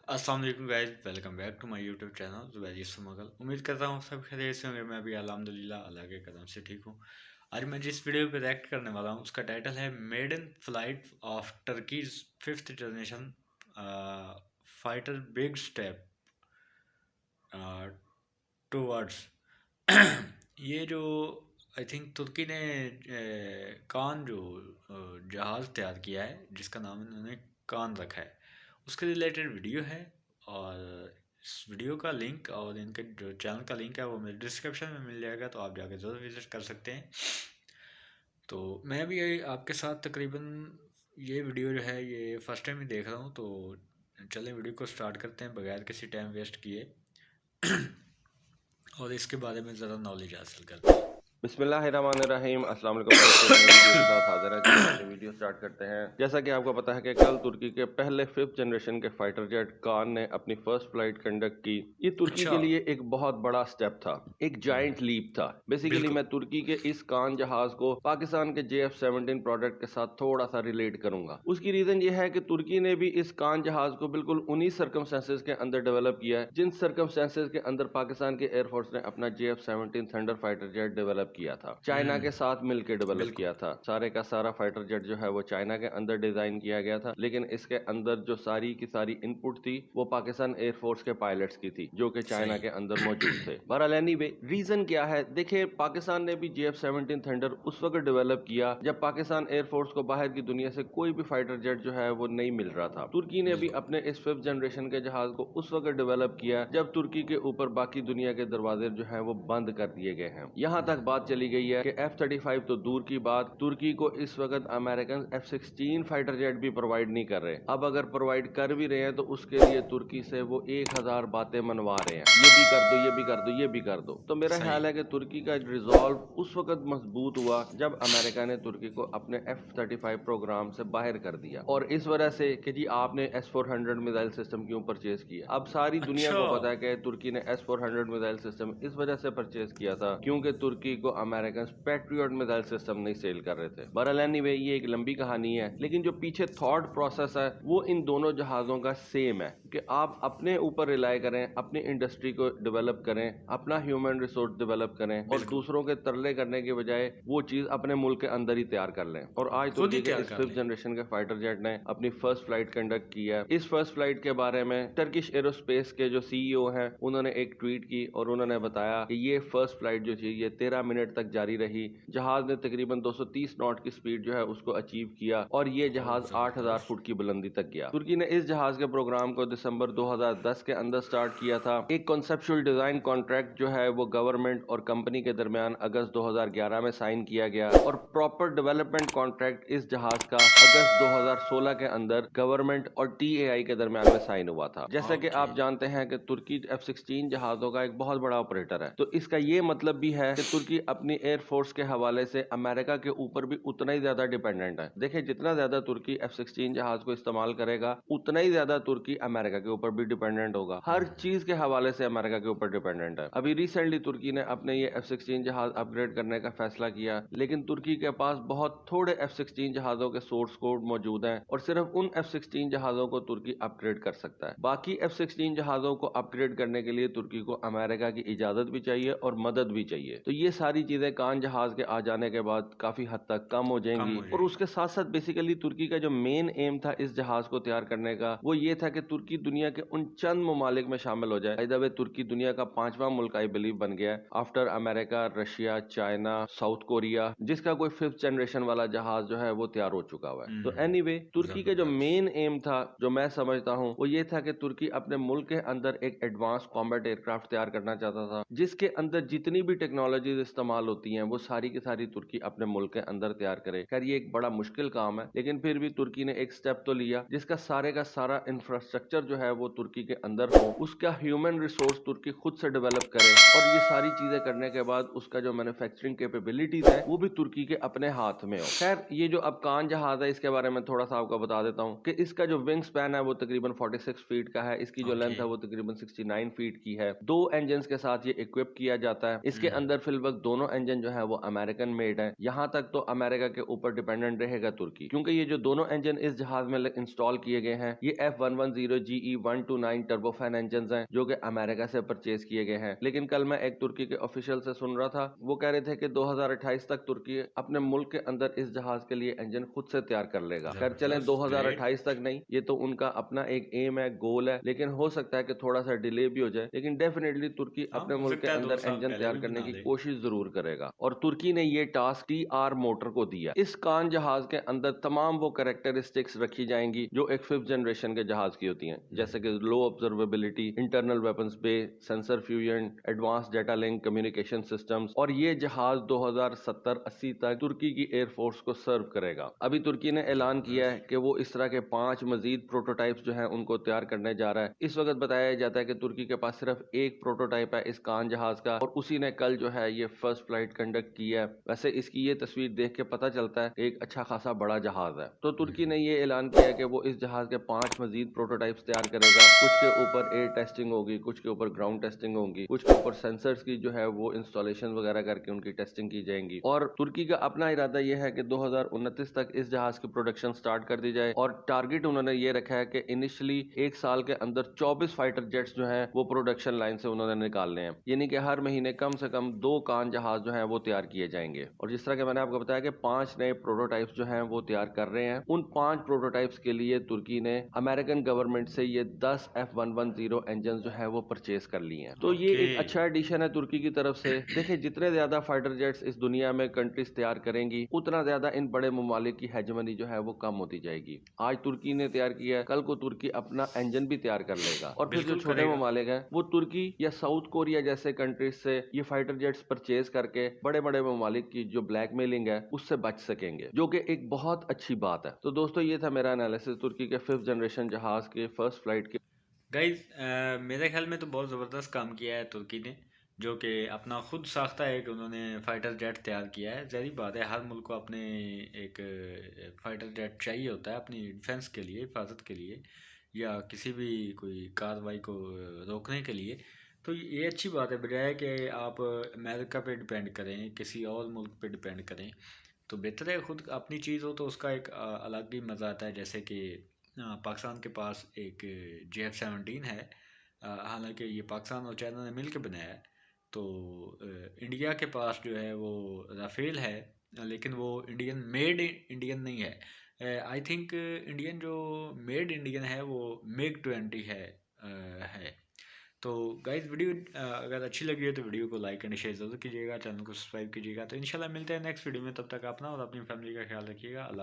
अस्सलाम वालेकुम guys, welcome back to my YouTube channel Zubair Sumgal. उम्मीद करता हूँ सब खैरियत से होंगे। मैं भी अल्हम्दुलिल्लाह अल्लाह के करम से ठीक हूँ। आज मैं जिस वीडियो पे रिएक्ट करने वाला हूँ उसका टाइटल है made in flight of Turkey's fifth generation fighter big step towards. ये जो आई थिंक तुर्की ने कान जो जहाज़ तैयार किया है जिसका नाम इन्होंने कान रखा है, उसके रिलेटेड वीडियो है। और इस वीडियो का लिंक और इनके जो चैनल का लिंक है वो मेरे डिस्क्रिप्शन में मिल जाएगा, तो आप जाके ज़रूर विज़िट कर सकते हैं। तो मैं भी आपके साथ तकरीबन ये वीडियो जो है ये फर्स्ट टाइम ही देख रहा हूँ, तो चलें वीडियो को स्टार्ट करते हैं बगैर किसी टाइम वेस्ट किए और इसके बारे में ज़रा नॉलेज हासिल करते हैं। बिस्मिल्लाहिर्रहमानिर्रहीम। अस्सलाम वालेकुम फ्रेंड्स, एक नई वीडियो के साथ हाजिर हैं। चलिए अपनी वीडियो स्टार्ट करते हैं। जैसा कि आपको पता है कि कल तुर्की के पहले 5th जनरेशन के फाइटर जेट कान ने अपनी फर्स्ट फ्लाइट कंडक्ट की। ये तुर्की अच्छा। के लिए एक बहुत बड़ा स्टेप था, एक जायंट लीप था। बेसिकली बिल्कुल। मैं तुर्की के इस कान जहाज को पाकिस्तान के JF-17 प्रोडक्ट के साथ थोड़ा सा रिलेट करूंगा। उसकी रीजन ये है कि तुर्की ने भी इस कान जहाज को बिल्कुल उन्हीं सर्कमस्टेंसेज के अंदर डेवलप किया है जिन सर्कमस्टेंसेज के अंदर पाकिस्तान के एयरफोर्स ने अपना JF-17 thunder fighter jet develop किया था, चाइना के साथ मिलकर डेवलप बिल्कुल। किया था। सारे का सारा फाइटर जेट जो है वो चाइना के अंदर डिजाइन किया गया था, लेकिन इसके अंदर जो सारी की सारी इनपुट थी वो पाकिस्तान एयरफोर्स के पायलट्स की थी जो कि चाइना सही। के अंदर मौजूद थे। बहरहाल एनीवे, रीजन क्या है देखिए, पाकिस्तान ने भी JF-17 थंडर उस वक्त डेवलप किया जब पाकिस्तान एयरफोर्स को बाहर की दुनिया से कोई भी फाइटर जेट जो है वो नहीं मिल रहा था। तुर्की ने भी बिल्कुल। अपने इस 5th जनरेशन के जहाज को उस वक्त डेवलप किया जब तुर्की के ऊपर बाकी दुनिया के दरवाजे जो है वो बंद कर दिए गए हैं। यहाँ तक बात चली गई है कि F-35 तो दूर की बात, तुर्की को इस वक्त अमेरिकन F-16 फाइटर जेट भी प्रोवाइड नहीं कर रहे। अब अगर प्रोवाइड कर भी रहे हैं तो उसके लिए तुर्की से वो 1000 बातें मनवा रहे हैं, ये भी कर दो, ये भी कर दो, ये भी कर दो। तो मेरा सही। ख्याल है कि तुर्की का रिजॉल्व उस वक्त मजबूत हुआ जब अमेरिका ने तुर्की को अपने F-35 प्रोग्राम से बाहर कर दिया, और इस वजह से कि जी आपने S-400 मिसाइल सिस्टम क्यों परचेज किया। अब सारी दुनिया अच्छा। को पता है कि तुर्की ने S-400 मिसाइल सिस्टम इस वजह से परचेज किया था क्योंकि तुर्की को अमेरिकन पैट्रियट मिसाइल सिस्टम नहीं सेल कर रहे थे। बहरहाल एनीवे, ये एक लंबी कहानी है, लेकिन जो पीछे थॉट प्रोसेस है वो इन दोनों जहाजों का सेम है कि आप अपने ऊपर रिलाई करें, अपनी इंडस्ट्री को डेवलप करें, अपना ह्यूमन रिसोर्स डेवलप करें और बिल्कुल। दूसरों के तरले करने के बजाय वो चीज अपने मुल्क के अंदर ही तैयार कर लें। और आज खुद ही तुर्की के तैयार इस कर 5th लें। जनरेशन के फाइटर जेट ने अपनी फर्स्ट फ्लाइट कंडक्ट की है। इस फर्स्ट फ्लाइट के बारे में टर्किश एरोस्पेस के जो CEO हैं उन्होंने एक ट्वीट की और उन्होंने बताया कि ये फर्स्ट फ्लाइट जो थी ये 13 मिनट तक जारी रही। जहाज ने तकरीबन 230 नॉट की स्पीड जो है उसको अचीव किया और ये जहाज बहुत 8000 ज़बरदस्त। फुट की बुलंदी तक गया। तुर्की ने इस जहाज के प्रोग्राम को दिसंबर 2010 के अंदर स्टार्ट किया था। एक कॉन्सेप्चुअल डिजाइन कॉन्ट्रैक्ट जो है वो गवर्नमेंट और कंपनी के दरमियान अगस्त 2011 में साइन किया गया और प्रॉपर डेवलपमेंट कॉन्ट्रैक्ट इस जहाज का अगस्त 2016 के अंदर गवर्नमेंट और TAI के दरमियान में साइन हुआ था। जैसा कि ओके। आप जानते हैं कि तुर्की F-16 जहाजों का एक बहुत बड़ा ऑपरेटर है, तो इसका ये मतलब भी है कि तुर्की अपनी एयरफोर्स के हवाले से अमेरिका के ऊपर भी उतना ही ज्यादा डिपेंडेंट है। देखिए, जितना ज्यादा तुर्की F-16 जहाज को इस्तेमाल करेगा उतना ही ज्यादा तुर्की अमेरिका के ऊपर भी डिपेंडेंट होगा। हर चीज के हवाले से अमेरिका के ऊपर डिपेंडेंट है। अभी रिसेंटली तुर्की ने अपने ये F-16 जहाज अपग्रेड करने का फैसला किया, लेकिन तुर्की के पास बहुत थोड़े F-16 जहाजों के सोर्स कोड मौजूद हैं और सिर्फ उन F-16 जहाजों को तुर्की अपग्रेड कर सकता है। बाकी F-16 जहाजों को अपग्रेड करने के लिए तुर्की को अमेरिका की इजाजत भी चाहिए और मदद भी चाहिए। तो ये सारी चीजें कान जहाज के आ जाने के बाद काफी हद तक कम हो कम जाएंगी। हो और जाएगी। उसके साथ साथ बेसिकली तुर्की का जो मेन एम था इस जहाज को तैयार करने का वो ये था कि तुर्की दुनिया के उन चंद ममालिक में शामिल हो जाए। बाय द वे, तुर्की दुनिया का 5वां मुल्क आई बिलीव बन गया है after America, Russia, China, south Korea, जिसका कोई 5th जनरेशन वाला जहाज जो है वो तैयार हो चुका हुआ है। तो एनीवे, तुर्की का जो ज़बरदस्त। मेन एम था जो मैं समझता हूँ वो ये था कि तुर्की अपने मुल्क के अंदर एक एडवांस कॉम्बैट एयरक्राफ्ट तैयार करना चाहता था जिसके अंदर जितनी भी टेक्नोलॉजीज इस्तेमाल होती हैं वो सारी की सारी तुर्की अपने मुल्क के अंदर तैयार करे। खैर, ये एक बड़ा मुश्किल काम है, लेकिन फिर भी तुर्की ने एक स्टेप तो लिया जिसका सारे का सारा इंफ्रास्ट्रक्चर जो है वो तुर्की के अंदर हो, उसका ह्यूमन रिसोर्स तुर्की खुद से डेवलप करे और ये सारी चीजें करने के बाद उसका जो मैन्युफैक्चरिंग कैपेबिलिटीज है वो भी तुर्की के अपने हाथ में हो। खैर, ये जो अब कान जहाज है इसके बारे में थोड़ा सा आपको बता देता हूँ कि इसका जो विंग स्पैन है वो तकरीबन 46 फीट का है, इसकी जो लेंथ ओके। है वो तकरीबन 69 फीट की है। 2 इंजन के साथ ये इक्विप किया जाता है। इसके अंदर फिल वक्त दोनों इंजन जो है वो अमेरिकन मेड है। यहाँ तक तो अमेरिका के ऊपर डिपेंडेंट रहेगा तुर्की, क्योंकि ये जो दोनों इंजन इस जहाज में इंस्टॉल किए गए हैं ये F110 GE129 टर्बोफैन इंजन हैं जो कि अमेरिका से परचेज किए गए हैं। लेकिन कल मैं एक तुर्की के ऑफिशियल से सुन रहा था, वो कह रहे थे कि 2028 तक तुर्की अपने मुल्क के अंदर इस जहाज के लिए इंजन खुद से तैयार कर लेगा। खैर चलें, जबरदस्त, ग्रेट। 2028 तक नहीं, ये तो उनका अपना एक एम है, गोल है, लेकिन हो सकता है कि थोड़ा सा डिले भी हो जाए, लेकिन डेफिनेटली तुर्की हाँ, अपने हो मुल्क के सकता है 2 अंदर साल इंजन पहले तैयार भी करने बना की दे। कोशिश जरूर करेगा। और तुर्की ने ये टास्क TR मोटर को दिया। इस कान जहाज के अंदर तमाम वो कैरेक्टरिस्टिक्स रखी जाएंगी जो एक 5th जनरेशन के जहाज की होती हैं, जैसे कि low observability, internal weapons bay, sensor fusion, advance data link communication systems. और ये जहाज 2070-80 तक तुर्की की एयरफोर्स को सर्व करेगा। अभी तुर्की ने ऐलान किया है जबरदस्त। कि वो इस तरह के 5 मजीद प्रोटोटाइप्स जो है उनको तैयार करने जा रहा है। इस वक्त बताया जाता है कि तुर्की के पास सिर्फ एक प्रोटोटाइप है इस कान जहाज का, और उसी ने कल जो है ये फर्स्ट फ्लाइट कंडक्ट की है। वैसे इसकी ये तस्वीर देख के पता चलता है कि एक अच्छा खासा बड़ा जहाज है। तो तुर्की ने ये ऐलान किया है कि वो इस जहाज के 5 मजीद प्रोटोटाइप्स तैयार करेगा। कुछ के ऊपर एयर टेस्टिंग होगी, कुछ के ऊपर ग्राउंड टेस्टिंग होगी, कुछ के ऊपर सेंसर्स की जो है वो इंस्टॉलेशन वगैरह करके उनकी टेस्टिंग की जाएंगी। और तुर्की का अपना इरादा यह है कि 2029 तक इस जहाज की प्रोडक्शन स्टार्ट कर दी जाए, और टारगेट उन्होंने ये रखा है कि इनिशियली 1 साल के अंदर 24 फाइटर जेट्स जो है वो प्रोडक्शन लाइन से उन्होंने निकालने हैं, यानी कि हर महीने कम से कम 2 कान जहाज जो है वो तैयार किए जाएंगे। और जिस तरह के मैंने आपको बताया कि 5 नए प्रोटोटाइप्स जो हैं वो तैयार कर रहे हैं, उन 5 प्रोटोटाइप्स के लिए तुर्की ने अमेरिकन गवर्नमेंट से ये 10 F110 इंजन जो है वो परचेज कर लिए हैं। तो ये ओके। एक अच्छा एडिशन है तुर्की की तरफ से। देखिए, जितने ज्यादा फाइटर जेट्स इस दुनिया में कंट्रीज तैयार करेंगी, उतना ज्यादा इन बड़े ममालिक की हेजमनी जो है वो कम होती जाएगी। आज तुर्की ने तैयार किया है, कल को तुर्की अपना इंजन भी तैयार कर लेगा, और फिर जो बिल्कुल छोटे करेगा। ममालिक हैं वो तुर्की या साउथ कोरिया जैसे कंट्रीज से ये फाइटर जेट्स परचेज करके बड़े बड़े ममालिक की जो ब्लैकमेलिंग है उससे बच सकेंगे, जो कि एक बहुत अच्छी बात है। तो दोस्तों, ये था मेरा एनालिसिस तुर्की के 5th जनरेशन जहाज के फर्स्ट फ्लाइट के। गाइज, मेरे ख्याल में तो बहुत ज़बरदस्त काम किया है तुर्की ने, जो कि अपना खुद साख्ता है कि उन्होंने फ़ाइटर जेट तैयार किया है। ज़ाहिर बात है, हर मुल्क को अपने एक फ़ाइटर जेट चाहिए होता है अपनी डिफेंस के लिए, हिफाजत के लिए, या किसी भी कोई कार्रवाई को रोकने के लिए। तो ये अच्छी बात है, बजाय कि आप अमेरिका पे डिपेंड करें, किसी और मुल्क पे डिपेंड करें। तो बेहतर है खुद अपनी चीज़ हो तो उसका एक अलग ही मज़ा आता है। जैसे कि पाकिस्तान के पास एक JF-17 है। हालांकि ये पाकिस्तान और चाइना ने मिल के बनाया है। तो इंडिया के पास जो है वो राफेल है, लेकिन वो इंडियन मेड इंडियन नहीं है। आई थिंक इंडियन जो मेड इंडियन है वो MiG-20 है। तो गाइज, वीडियो अगर अच्छी लगी हो तो वीडियो को लाइक एंड शेयर जरूर कीजिएगा, चैनल को सब्सक्राइब कीजिएगा। तो इंशाल्लाह मिलते हैं नेक्स्ट वीडियो में, तब तक अपना और अपनी फैमिली का ख्याल रखिएगा। अल्लाह।